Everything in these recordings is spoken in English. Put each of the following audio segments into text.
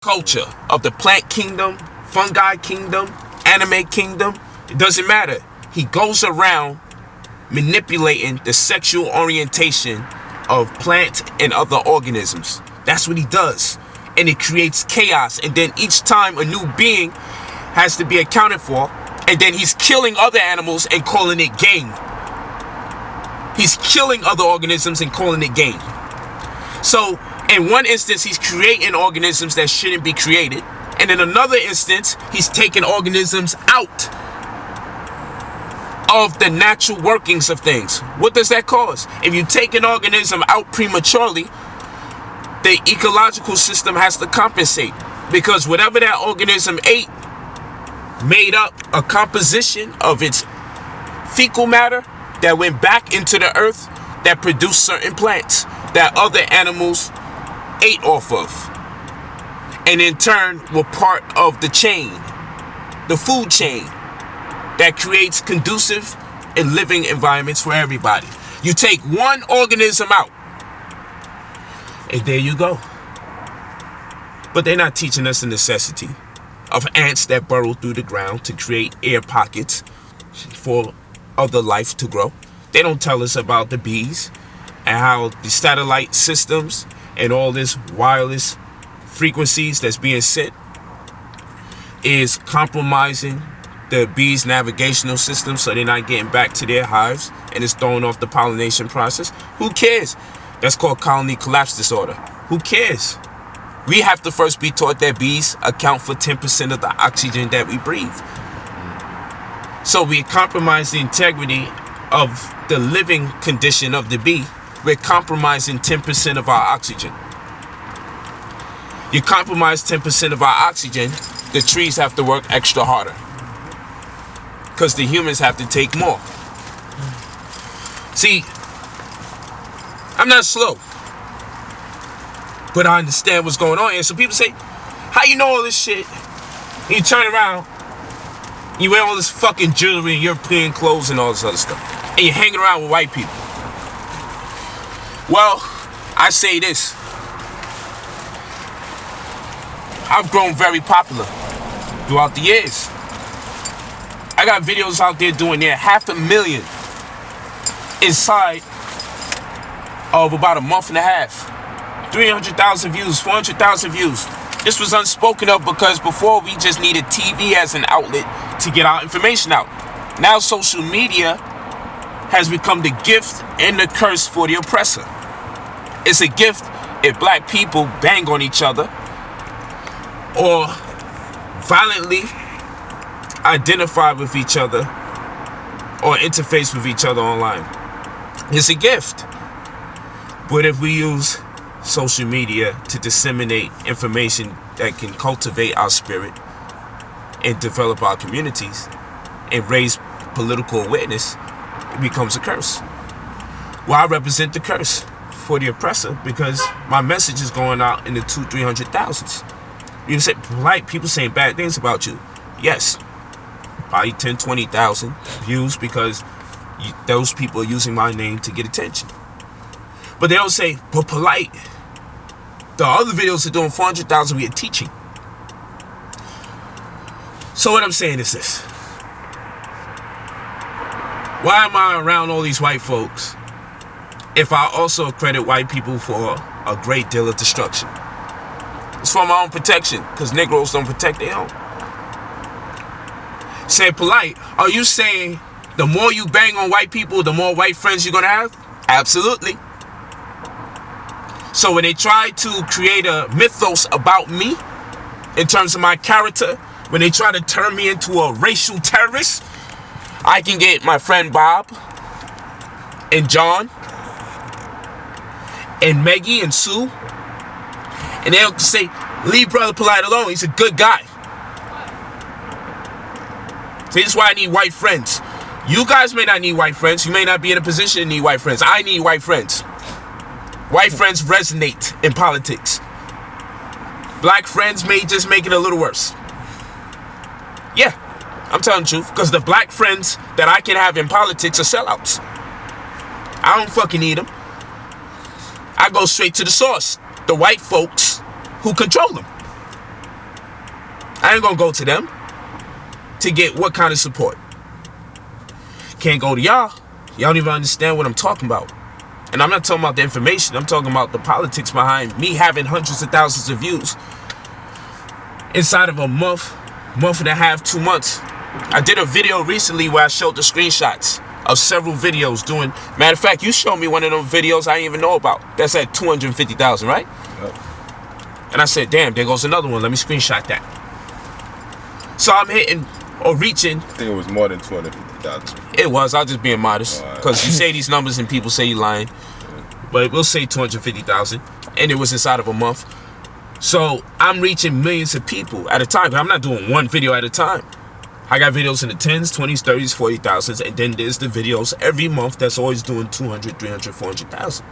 culture of the plant kingdom, fungi kingdom, anime kingdom, it doesn't matter. He goes around manipulating the sexual orientation of plants and other organisms. That's what he does. And it creates chaos. And then each time a new being has to be accounted for, and then he's killing other animals and calling it game. He's killing other organisms and calling it game. So in one instance, he's creating organisms that shouldn't be created. And in another instance, he's taking organisms out of the natural workings of things. What does that cause? If you take an organism out prematurely, the ecological system has to compensate, because whatever that organism ate made up a composition of its fecal matter that went back into the earth that produced certain plants that other animals ate off of, and in turn were part of the chain, the food chain that creates conducive and living environments for everybody. You take one organism out, and there you go. But they're not teaching us the necessity of ants that burrow through the ground to create air pockets for other life to grow. They don't tell us about the bees and how the satellite systems and all this wireless frequencies that's being sent is compromising the bees' navigational system, so they're not getting back to their hives, and it's throwing off the pollination process. Who cares? That's called colony collapse disorder. Who cares? We have to first be taught that bees account for 10% of the oxygen that we breathe. So we compromise the integrity of the living condition of the bee. We're compromising 10% of our oxygen. You compromise 10% of our oxygen, the trees have to work extra harder, because the humans have to take more. See, I'm not slow, but I understand what's going on here. So people say, how you know all this shit? And you turn around, you wear all this fucking jewelry and European clothes and all this other stuff, and you're hanging around with white people. Well, I say this. I've grown very popular throughout the years. I got videos out there doing near 500,000 inside of about a month and a half. 300,000 views, 400,000 views. This was unspoken of because before we just needed TV as an outlet to get our information out. Now social media has become the gift and the curse for the oppressor. It's a gift if black people bang on each other or violently identify with each other or interface with each other online. It's a gift. But if we use social media to disseminate information that can cultivate our spirit and develop our communities and raise political awareness, it becomes a curse. Well, I represent the curse for the oppressor because my message is going out in the 200,000-300,000s. You say polite people saying bad things about you. Yes, probably 10, 20,000 views because those people are using my name to get attention. But they don't say, but polite. The other videos are doing 400,000. We are teaching. So what I'm saying is this. Why am I around all these white folks if I also credit white people for a great deal of destruction? It's for my own protection, because Negroes don't protect their own. Say polite, are you saying the more you bang on white people, the more white friends you're going to have? Absolutely. So when they try to create a mythos about me, in terms of my character, when they try to turn me into a racial terrorist, I can get my friend Bob and John and Maggie and Sue, and they'll say, leave Brother Polite alone, he's a good guy. So this is why I need white friends. You guys may not need white friends. You may not be in a position to need white friends. I need white friends. White friends resonate in politics. Black friends may just make it a little worse. Yeah, I'm telling the truth, because the black friends that I can have in politics are sellouts. I don't fucking need them. I go straight to the source. The white folks who control them. I ain't gonna go to them to get what kind of support. Can't go to y'all. Y'all don't even understand what I'm talking about. And I'm not talking about the information. I'm talking about the politics behind me having hundreds of thousands of views inside of a month and a half, 2 months. I did a video recently where I showed the screenshots of several videos doing. Matter of fact, you showed me one of those videos I didn't even know about. That's at 250,000, right? Yep. And I said, damn, there goes another one. Let me screenshot that. So I'm hitting or reaching. I think it was more than 250,000. It was. I was just being modest. Because you say these numbers and people say you're lying. But we'll say 250,000. And it was inside of a month. So I'm reaching millions of people at a time. I'm not doing one video at a time. I got videos in the 10s, 20s, 30s, 40,000s. And then there's the videos every month that's always doing 200, 300, 400,000.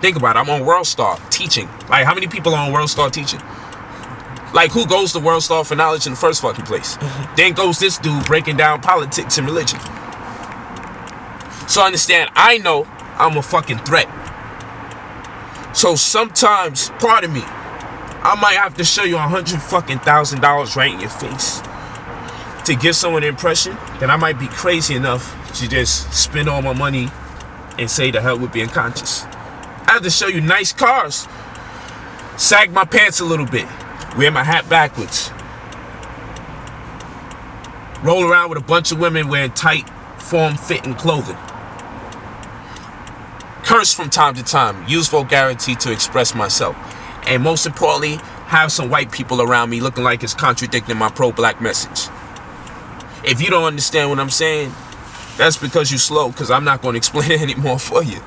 Think about it. I'm on WorldStar teaching. Like, how many people are on WorldStar teaching? Like, who goes to WorldStar for knowledge in the first fucking place? Then goes this dude breaking down politics and religion. So understand, I know I'm a fucking threat. So sometimes, pardon me, I might have to show you $100,000 right in your face to give someone the impression that I might be crazy enough to just spend all my money and say the hell with being conscious. I have to show you nice cars, sag my pants a little bit, wear my hat backwards, roll around with a bunch of women wearing tight, form-fitting clothing, curse from time to time, use vulgarity to express myself, and most importantly, have some white people around me looking like it's contradicting my pro-black message. If you don't understand what I'm saying, that's because you're slow, because I'm not going to explain it anymore for you.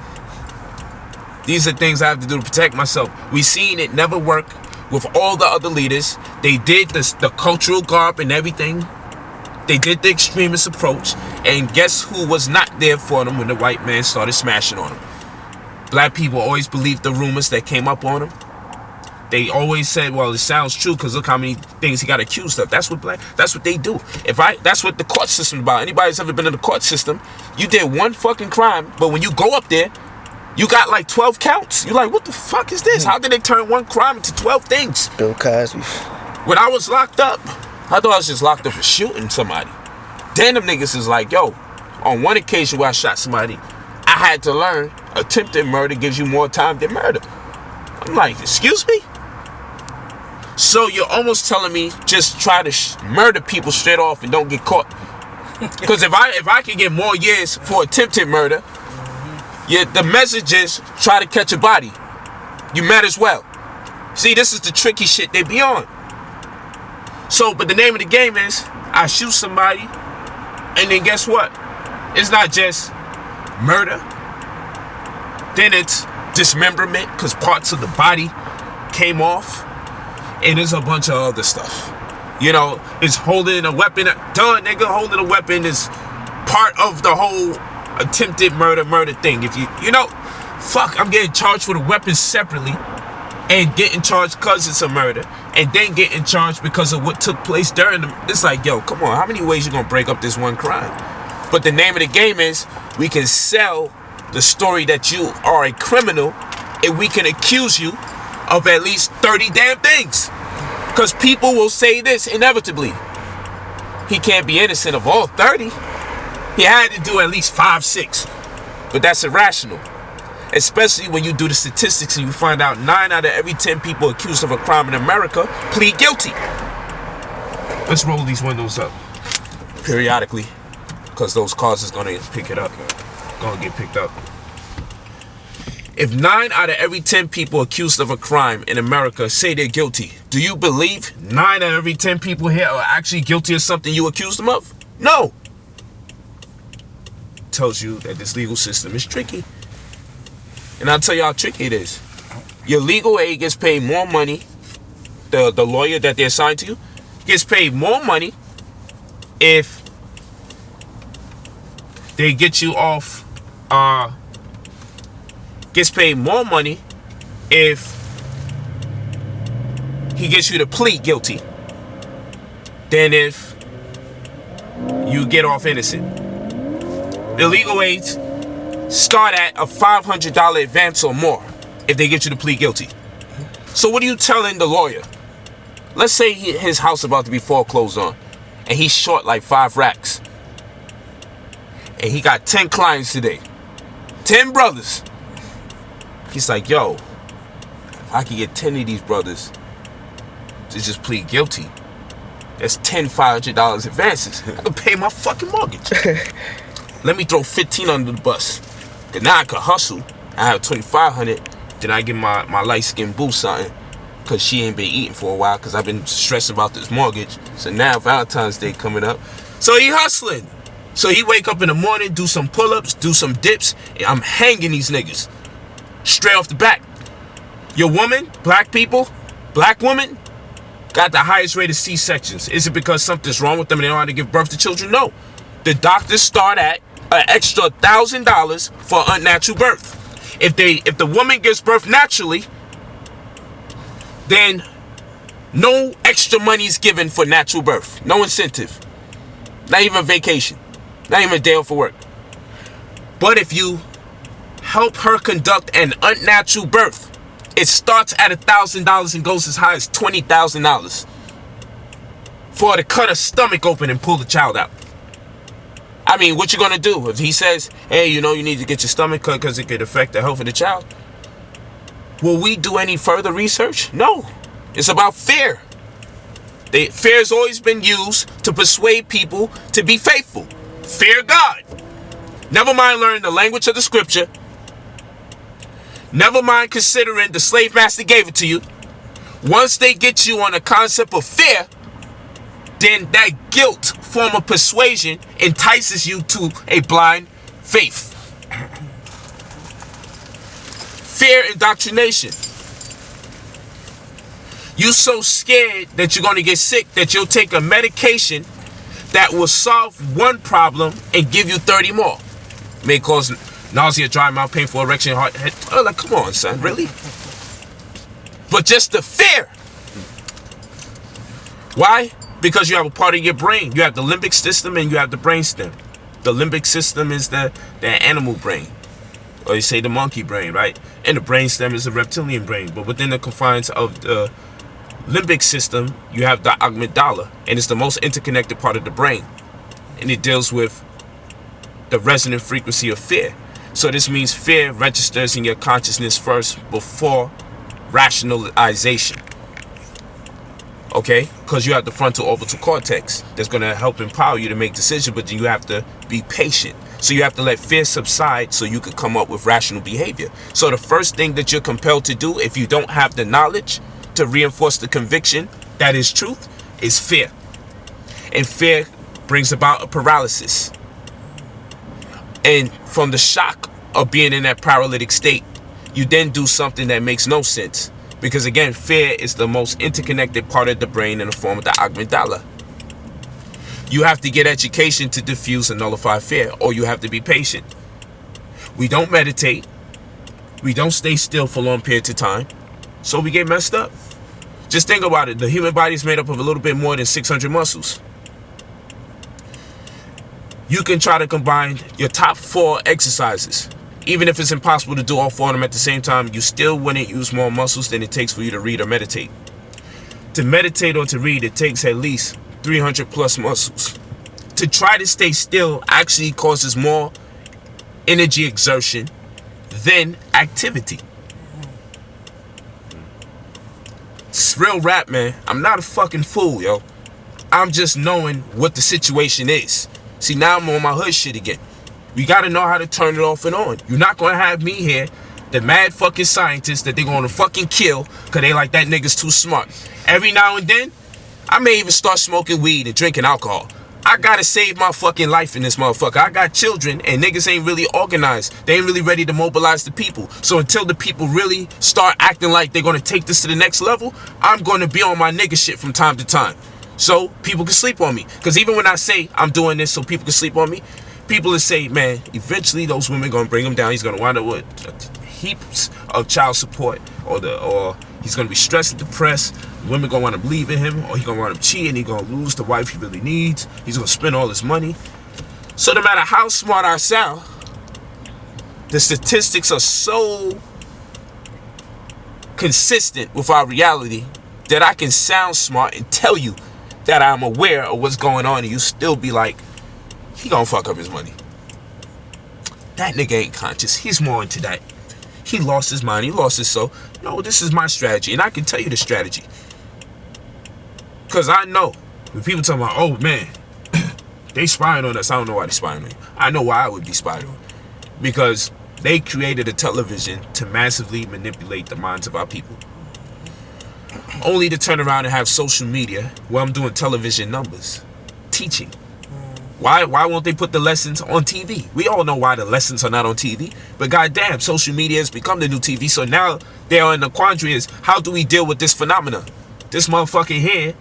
These are things I have to do to protect myself. We've seen it never work with all the other leaders. They did the cultural garb and everything. They did the extremist approach. And guess who was not there for them when the white man started smashing on them? Black people always believed the rumors that came up on them. They always said, well, it sounds true because look how many things he got accused of. That's what they do. That's what the court system is about. Anybody that's ever been in the court system, you did one fucking crime, but when you go up there, you got like 12 counts. You're like, what the fuck is this? How did they turn one crime into 12 things? Bill Cosby. When I was locked up, I thought I was just locked up for shooting somebody. Then them niggas is like, yo, on one occasion where I shot somebody, I had to learn attempted murder gives you more time than murder. I'm like, excuse me? So you're almost telling me just try to murder people straight off and don't get caught. Because if I can get more years for attempted murder, the message is try to catch a body. You might as well. See, this is the tricky shit they be on. So, but the name of the game is I shoot somebody, and then guess what? It's not just murder. Then it's dismemberment because parts of the body came off. And there's a bunch of other stuff. You know, it's holding a weapon. Duh, nigga, holding a weapon is part of the whole attempted murder thing. If you know, fuck, I'm getting charged with a weapon separately and getting charged because it's a murder and then getting charged because of what took place during them. It's like, yo, come on, how many ways you gonna break up this one crime? But the name of the game is we can sell the story that you are a criminal and we can accuse you of at least 30 damn things. Because people will say this inevitably. He can't be innocent of all 30. He had to do at least 5, 6. But that's irrational. Especially when you do the statistics and you find out 9 out of every 10 people accused of a crime in America plead guilty. Let's roll these windows up periodically. Because those cars is going to pick it up. Going to get picked up. If 9 out of every 10 people accused of a crime in America say they're guilty, do you believe 9 out of every 10 people here are actually guilty of something you accused them of? No. Tells you that this legal system is tricky. And I'll tell you how tricky it is. Your legal aid gets paid more money. The lawyer that they assigned to you gets paid more money if they get you off gets paid more money if he gets you to plead guilty than if you get off innocent. The legal aids start at a $500 advance or more if they get you to plead guilty. So what are you telling the lawyer? let's say his house about to be foreclosed on, and he's short like 5 racks, and he got 10 clients today, 10 brothers. He's like, yo, if I could get 10 of these brothers to just plead guilty, that's 10 $500 advances. I could pay my fucking mortgage. Let me throw 15 under the bus. Cause now I could hustle. I have 2,500. Then I give my light-skinned boo something, cause she ain't been eating for a while, cause I've been stressing about this mortgage. So now Valentine's Day coming up, so he hustling. So he wake up in the morning, do some pull-ups, do some dips, and I'm hanging these niggas straight off the back. Your woman, black people, black women, got the highest rate of C-sections. Is it because something's wrong with them and they don't know how to give birth to children? No. The doctors start at an extra $1,000 for unnatural birth. If the woman gives birth naturally, then no extra money is given for natural birth. No incentive. Not even a vacation. Not even a day off for work. But if you help her conduct an unnatural birth, it starts at $1,000 and goes as high as $20,000 for her to cut her stomach open and pull the child out. I mean, what you gonna do if he says, hey, you know, you need to get your stomach cut because it could affect the health of the child? Will we do any further research? No. It's about fear. Fear has always been used to persuade people to be faithful. Fear God. Never mind learning the language of the scripture. Never mind considering the slave master gave it to you. Once they get you on the concept of fear, then that guilt form of persuasion entices you to a blind faith. Fear indoctrination. You so scared that you're going to get sick that you'll take a medication that will solve one problem and give you 30 more. May cause nausea, dry mouth, painful erection, heart. Oh, like, come on, son, really? But just the fear. Why? Because you have a part of your brain. You have the limbic system and you have the brainstem. The limbic system is the animal brain, or you say the monkey brain, right? And the brainstem is the reptilian brain. But within the confines of the limbic system, you have the amygdala, and it's the most interconnected part of the brain, and it deals with the resonant frequency of fear. So this means fear registers in your consciousness first before rationalization. Okay, because you have the frontal orbital cortex that's going to help empower you to make decisions, but you have to be patient. So you have to let fear subside so you can come up with rational behavior. So the first thing that you're compelled to do, if you don't have the knowledge to reinforce the conviction that is truth, is fear. And fear brings about a paralysis. And from the shock of being in that paralytic state, you then do something that makes no sense. Because again, fear is the most interconnected part of the brain in the form of the amygdala. You have to get education to diffuse and nullify fear, or you have to be patient. We don't meditate. We don't stay still for long periods of time. So we get messed up. Just think about it. The human body is made up of a little bit more than 600 muscles. You can try to combine your top 4 exercises. Even if it's impossible to do all 4 of them at the same time, you still wouldn't use more muscles than it takes for you to read or meditate. To meditate or to read, it takes at least 300 plus muscles. To try to stay still actually causes more energy exertion than activity. It's real rap, man. I'm not a fucking fool, yo. I'm just knowing what the situation is. See, now I'm on my hood shit again. We gotta know how to turn it off and on. You're not gonna have me here, the mad fucking scientists that they're gonna fucking kill because they like that nigga's too smart. Every now and then, I may even start smoking weed and drinking alcohol. I gotta save my fucking life in this motherfucker. I got children and niggas ain't really organized. They ain't really ready to mobilize the people. So until the people really start acting like they're gonna take this to the next level, I'm gonna be on my nigga shit from time to time. So people can sleep on me. Because even when I say I'm doing this so people can sleep on me, people will say, man, eventually those women gonna bring him down. He's gonna wind up with heaps of child support, or he's gonna be stressed and depressed. Women gonna wind up leaving him, or he's gonna wind up cheating. He's gonna lose the wife he really needs. He's gonna spend all his money. So no matter how smart I sound, the statistics are so consistent with our reality that I can sound smart and tell you that I'm aware of what's going on, and you still be like, he gonna fuck up his money. That nigga ain't conscious. He's more into that. He lost his mind. He lost his soul. No, this is my strategy, and I can tell you the strategy. Because I know when people talk about, oh man, they spying on us. I don't know why they spying on you. I know why I would be spied on. Because they created a television to massively manipulate the minds of our people. Only to turn around and have social media where I'm doing television numbers, teaching. Why won't they put the lessons on TV? We all know why the lessons are not on TV. But goddamn, social media has become the new TV. So now they are in the quandary is, how do we deal with this phenomenon? This motherfucker here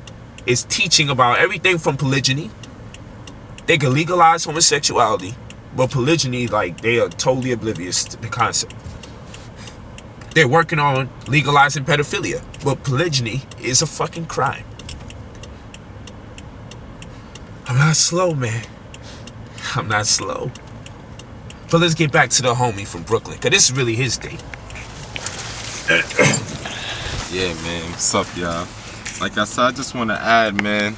is teaching about everything from polygyny. They can legalize homosexuality, but polygyny, like, they are totally oblivious to the concept. They're working on legalizing pedophilia, but polygyny is a fucking crime. I'm not slow, man. I'm not slow. But let's get back to the homie from Brooklyn, because this is really his day. Yeah, man. What's up, y'all? Like I said, I just want to add, man,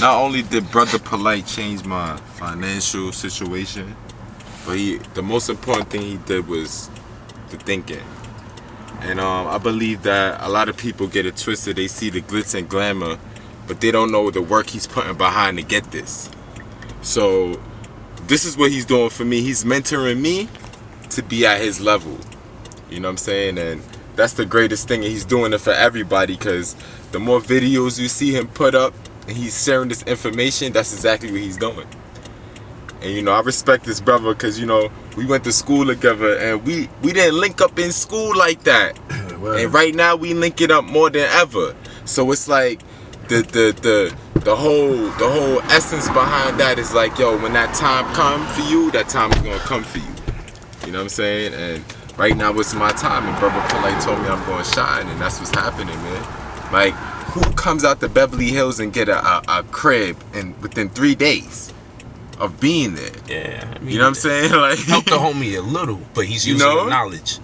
not only did Brother Polite change my financial situation, but the most important thing he did was the thinking. And I believe that a lot of people get it twisted. They see the glitz and glamour, but they don't know the work he's putting behind to get this. So this is what he's doing for me. He's mentoring me to be at his level. You know what I'm saying? And that's the greatest thing. And he's doing it for everybody, because the more videos you see him put up and he's sharing this information, that's exactly what he's doing. And you know, I respect this brother because, you know, we went to school together and we didn't link up in school like that. Wow. And right now we link it up more than ever. So it's like the whole essence behind that is like, yo, when that time come for you, that time is gonna come for you. You know what I'm saying? And right now it's my time, and Brother Polite told me I'm gonna shine, and that's what's happening, man. Like, who comes out to Beverly Hills and get a crib and within 3 days of being there? Yeah, I mean, you know what I'm saying? Like, help the homie a little, but he's using the knowledge.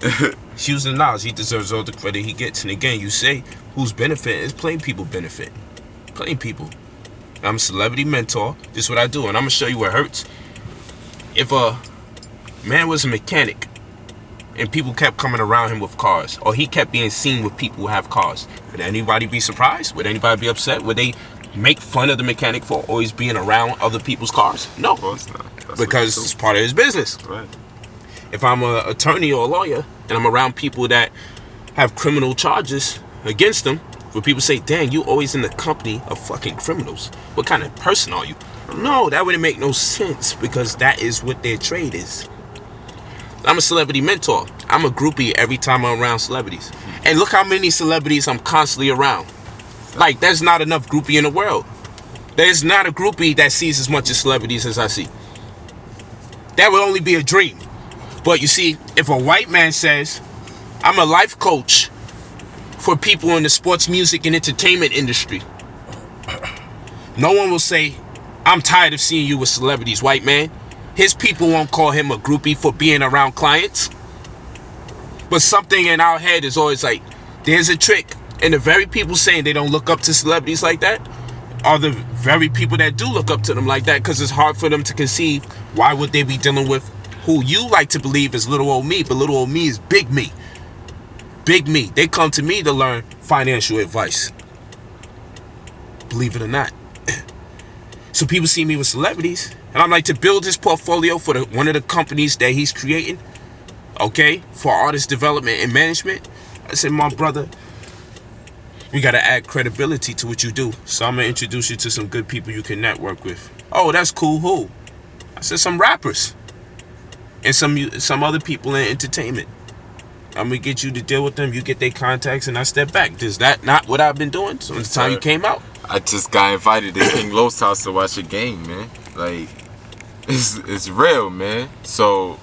He's using the knowledge. He deserves all the credit he gets. And again, you say who's benefiting? It's plain people benefit. Plain people. I'm a celebrity mentor. This is what I do, and I'm gonna show you where it hurts. If a man was a mechanic and people kept coming around him with cars, or he kept being seen with people who have cars, would anybody be surprised? Would anybody be upset? Would they make fun of the mechanic for always being around other people's cars? No, of course not. Because it's part of his business. Right. If I'm an attorney or a lawyer and I'm around people that have criminal charges against them, where people say, dang, you always in the company of fucking criminals. What kind of person are you? No, that wouldn't make no sense, because that is what their trade is. I'm a celebrity mentor. I'm a groupie every time I'm around celebrities. And look how many celebrities I'm constantly around. Like, there's not enough groupie in the world. There's not a groupie that sees as much as celebrities as I see. That would only be a dream. But you see, if a white man says, I'm a life coach for people in the sports, music, and entertainment industry, no one will say, I'm tired of seeing you with celebrities, white man. His people won't call him a groupie for being around clients. But something in our head is always like, there's a trick. And the very people saying they don't look up to celebrities like that are the very people that do look up to them like that, because it's hard for them to conceive why would they be dealing with who you like to believe is little old me, but little old me is big me. Big me. They come to me to learn financial advice. Believe it or not. So people see me with celebrities, and I'm like, to build his portfolio for one of the companies that he's creating, okay, for artist development and management. I said, my brother, we got to add credibility to what you do. So I'm going to introduce you to some good people you can network with. Oh, that's cool. Who? I said, some rappers and some other people in entertainment. I'm going to get you to deal with them. You get their contacts, and I step back. Is that not what I've been doing since the time you came out? I just got invited to King Lo's house to watch a game, man. Like, it's real, man. So,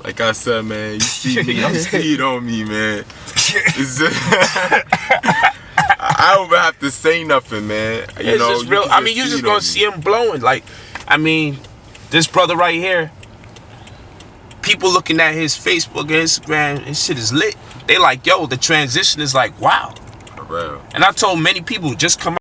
like I said, man, you see me, you see it on me, man. I don't even have to say nothing, man. You know, just real. I mean, you just gonna see him blowing. Like, I mean, this brother right here, people looking at his Facebook and Instagram, his shit is lit. They like, yo, the transition is like, wow. Real. And I told many people, just come